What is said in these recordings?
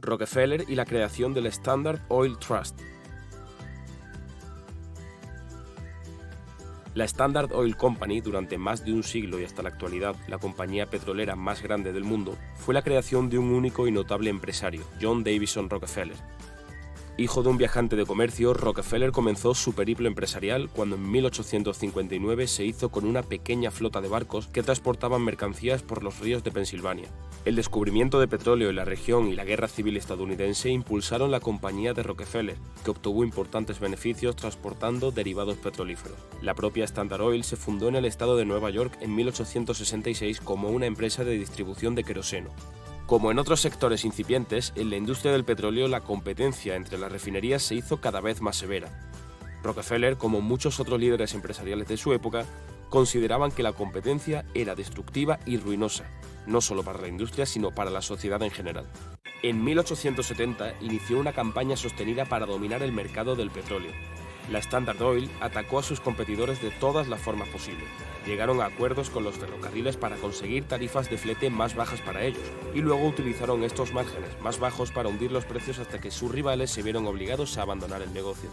Rockefeller y la creación del Standard Oil Trust. La Standard Oil Company, durante más de un siglo y hasta la actualidad la compañía petrolera más grande del mundo, fue la creación de un único y notable empresario, John Davison Rockefeller. Hijo de un viajante de comercio, Rockefeller comenzó su periplo empresarial cuando en 1859 se hizo con una pequeña flota de barcos que transportaban mercancías por los ríos de Pensilvania. El descubrimiento de petróleo en la región y la Guerra Civil estadounidense impulsaron la compañía de Rockefeller, que obtuvo importantes beneficios transportando derivados petrolíferos. La propia Standard Oil se fundó en el estado de Nueva York en 1866 como una empresa de distribución de queroseno. Como en otros sectores incipientes, en la industria del petróleo la competencia entre las refinerías se hizo cada vez más severa. Rockefeller, como muchos otros líderes empresariales de su época, consideraban que la competencia era destructiva y ruinosa, no solo para la industria, sino para la sociedad en general. En 1870 inició una campaña sostenida para dominar el mercado del petróleo. La Standard Oil atacó a sus competidores de todas las formas posibles. Llegaron a acuerdos con los ferrocarriles para conseguir tarifas de flete más bajas para ellos, y luego utilizaron estos márgenes más bajos para hundir los precios hasta que sus rivales se vieron obligados a abandonar el negocio.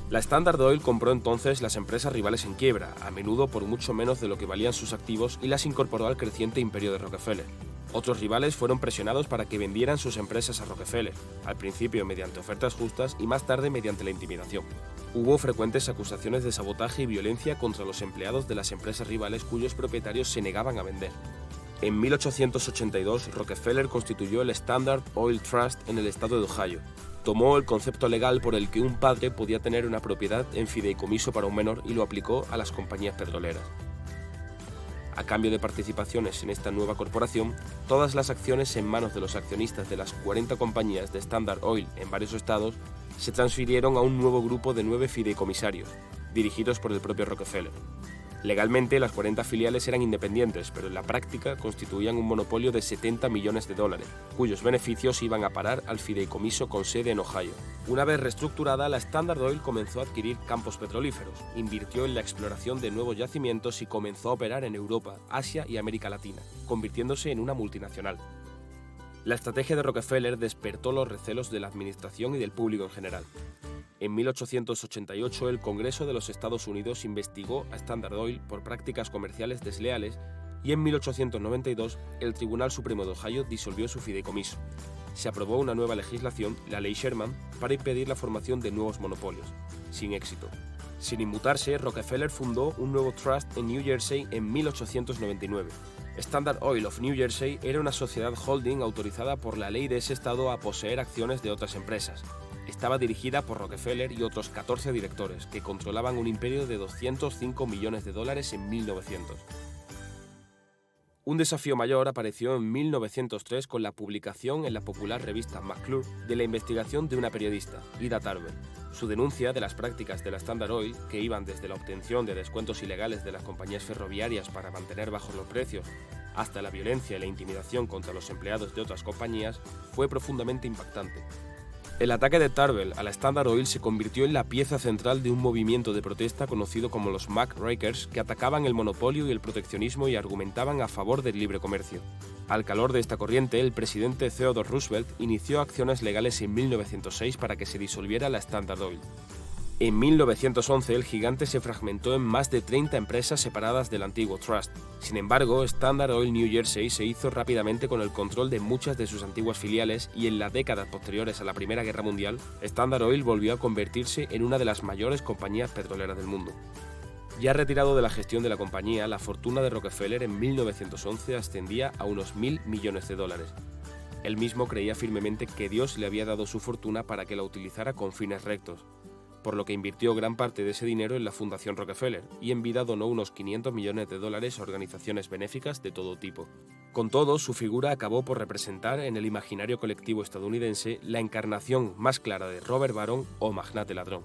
La Standard Oil compró entonces las empresas rivales en quiebra, a menudo por mucho menos de lo que valían sus activos, y las incorporó al creciente imperio de Rockefeller. Otros rivales fueron presionados para que vendieran sus empresas a Rockefeller, al principio mediante ofertas justas y más tarde mediante la intimidación. Hubo frecuentes acusaciones de sabotaje y violencia contra los empleados de las empresas rivales cuyos propietarios se negaban a vender. En 1882, Rockefeller constituyó el Standard Oil Trust en el estado de Ohio. Tomó el concepto legal por el que un padre podía tener una propiedad en fideicomiso para un menor y lo aplicó a las compañías petroleras. A cambio de participaciones en esta nueva corporación, todas las acciones en manos de los accionistas de las 40 compañías de Standard Oil en varios estados se transfirieron a un nuevo grupo de 9 fideicomisarios, dirigidos por el propio Rockefeller. Legalmente, las 40 filiales eran independientes, pero en la práctica constituían un monopolio de $70 millones, cuyos beneficios iban a parar al fideicomiso con sede en Ohio. Una vez reestructurada, la Standard Oil comenzó a adquirir campos petrolíferos, invirtió en la exploración de nuevos yacimientos y comenzó a operar en Europa, Asia y América Latina, convirtiéndose en una multinacional. La estrategia de Rockefeller despertó los recelos de la administración y del público en general. En 1888, el Congreso de los Estados Unidos investigó a Standard Oil por prácticas comerciales desleales y en 1892 el Tribunal Supremo de Ohio disolvió su fideicomiso. Se aprobó una nueva legislación, la Ley Sherman, para impedir la formación de nuevos monopolios, sin éxito. Sin inmutarse, Rockefeller fundó un nuevo trust en New Jersey en 1899. Standard Oil of New Jersey era una sociedad holding autorizada por la ley de ese estado a poseer acciones de otras empresas. Estaba dirigida por Rockefeller y otros 14 directores, que controlaban un imperio de $205 millones en 1900. Un desafío mayor apareció en 1903 con la publicación en la popular revista McClure de la investigación de una periodista, Ida Tarbell. Su denuncia de las prácticas de la Standard Oil, que iban desde la obtención de descuentos ilegales de las compañías ferroviarias para mantener bajos los precios, hasta la violencia y la intimidación contra los empleados de otras compañías, fue profundamente impactante. El ataque de Tarbell a la Standard Oil se convirtió en la pieza central de un movimiento de protesta conocido como los Muckrakers, que atacaban el monopolio y el proteccionismo y argumentaban a favor del libre comercio. Al calor de esta corriente, el presidente Theodore Roosevelt inició acciones legales en 1906 para que se disolviera la Standard Oil. En 1911, el gigante se fragmentó en más de 30 empresas separadas del antiguo Trust. Sin embargo, Standard Oil New Jersey se hizo rápidamente con el control de muchas de sus antiguas filiales y en las décadas posteriores a la Primera Guerra Mundial, Standard Oil volvió a convertirse en una de las mayores compañías petroleras del mundo. Ya retirado de la gestión de la compañía, la fortuna de Rockefeller en 1911 ascendía a unos $1.000 millones. Él mismo creía firmemente que Dios le había dado su fortuna para que la utilizara con fines rectos, por lo que invirtió gran parte de ese dinero en la Fundación Rockefeller y en vida donó unos $500 millones a organizaciones benéficas de todo tipo. Con todo, su figura acabó por representar en el imaginario colectivo estadounidense la encarnación más clara de Robert Barón o magnate ladrón.